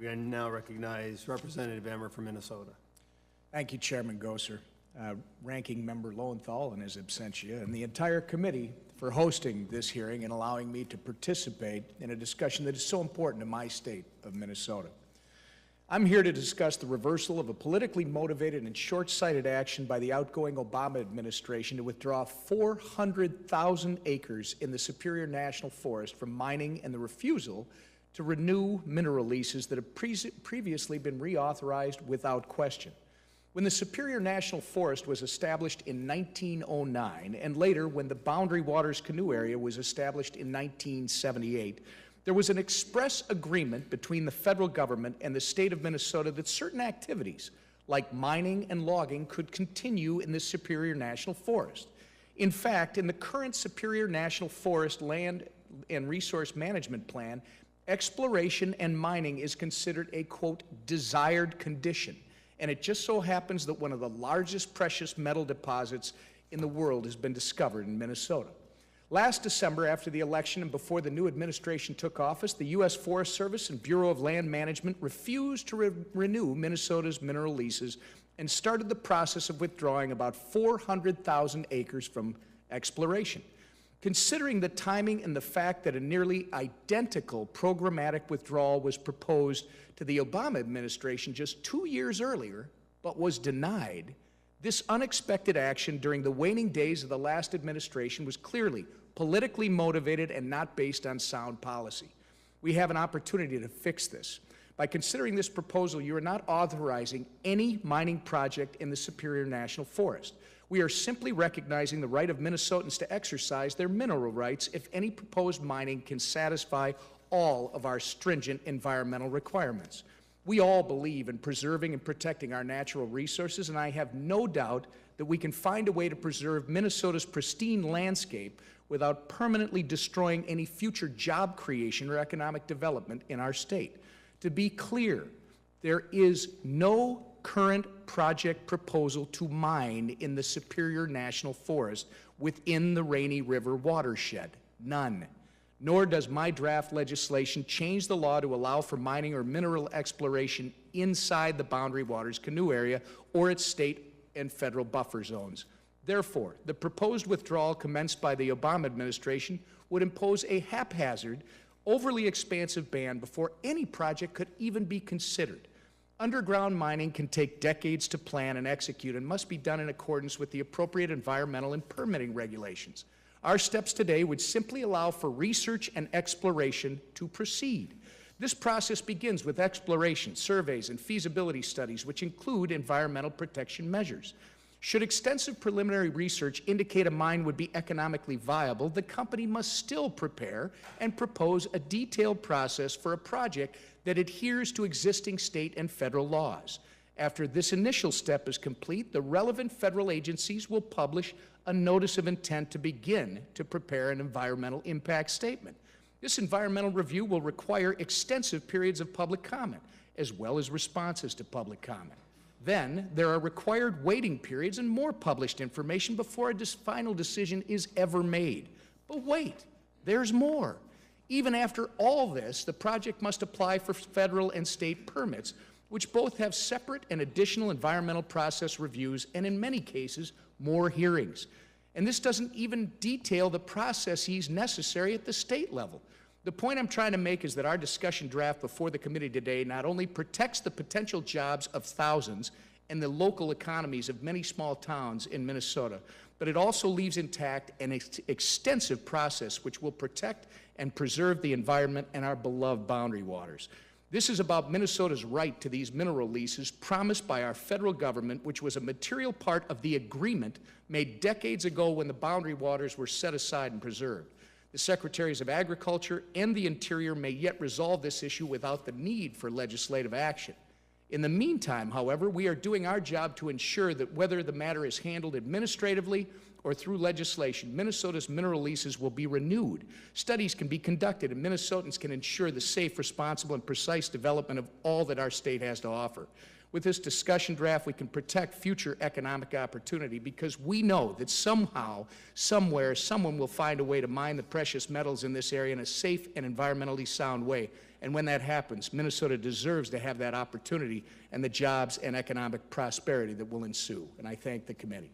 We now recognize Representative Emmer from Minnesota. Thank you, Chairman Gosar, Ranking Member Lowenthal and his absentia, and the entire committee for hosting this hearing and allowing me to participate in a discussion that is so important to my state of Minnesota. I'm here to discuss the reversal of a politically motivated and short-sighted action by the outgoing Obama administration to withdraw 400,000 acres in the Superior National Forest from mining and the refusal to renew mineral leases that have previously been reauthorized without question. When the Superior National Forest was established in 1909, and later when the Boundary Waters Canoe Area was established in 1978, there was an express agreement between the federal government and the state of Minnesota that certain activities, like mining and logging, could continue in the Superior National Forest. In fact, in the current Superior National Forest Land and Resource Management Plan, exploration and mining is considered a, quote, desired condition. And it just so happens that one of the largest precious metal deposits in the world has been discovered in Minnesota. Last December, after the election and before the new administration took office, the U.S. Forest Service and Bureau of Land Management refused to renew Minnesota's mineral leases and started the process of withdrawing about 400,000 acres from exploration. Considering the timing and the fact that a nearly identical programmatic withdrawal was proposed to the Obama administration just 2 years earlier, but was denied, this unexpected action during the waning days of the last administration was clearly politically motivated and not based on sound policy. We have an opportunity to fix this. By considering this proposal, you are not authorizing any mining project in the Superior National Forest. We are simply recognizing the right of Minnesotans to exercise their mineral rights if any proposed mining can satisfy all of our stringent environmental requirements. We all believe in preserving and protecting our natural resources, and I have no doubt that we can find a way to preserve Minnesota's pristine landscape without permanently destroying any future job creation or economic development in our state. To be clear, there is no current project proposal to mine in the Superior National Forest within the Rainy River watershed. None. Nor does my draft legislation change the law to allow for mining or mineral exploration inside the Boundary Waters Canoe Area or its state and federal buffer zones. Therefore, the proposed withdrawal commenced by the Obama administration would impose a haphazard, overly expansive ban before any project could even be considered. Underground mining can take decades to plan and execute and must be done in accordance with the appropriate environmental and permitting regulations. Our steps today would simply allow for research and exploration to proceed. This process begins with exploration, surveys, and feasibility studies, which include environmental protection measures. Should extensive preliminary research indicate a mine would be economically viable, the company must still prepare and propose a detailed process for a project that adheres to existing state and federal laws. After this initial step is complete, the relevant federal agencies will publish a notice of intent to begin to prepare an environmental impact statement. This environmental review will require extensive periods of public comment, as well as responses to public comment. Then, there are required waiting periods and more published information before a final decision is ever made. But wait, there's more. Even after all this, the project must apply for federal and state permits, which both have separate and additional environmental process reviews and, in many cases, more hearings. And this doesn't even detail the processes necessary at the state level. The point I'm trying to make is that our discussion draft before the committee today not only protects the potential jobs of thousands and the local economies of many small towns in Minnesota, but it also leaves intact an extensive process which will protect and preserve the environment and our beloved boundary waters. This is about Minnesota's right to these mineral leases promised by our federal government, which was a material part of the agreement made decades ago when the boundary waters were set aside and preserved. The Secretaries of Agriculture and the Interior may yet resolve this issue without the need for legislative action. In the meantime, however, we are doing our job to ensure that whether the matter is handled administratively or through legislation, Minnesota's mineral leases will be renewed. Studies can be conducted, and Minnesotans can ensure the safe, responsible, and precise development of all that our state has to offer. With this discussion draft, we can protect future economic opportunity because we know that somehow, somewhere, someone will find a way to mine the precious metals in this area in a safe and environmentally sound way. And when that happens, Minnesota deserves to have that opportunity and the jobs and economic prosperity that will ensue. And I thank the committee.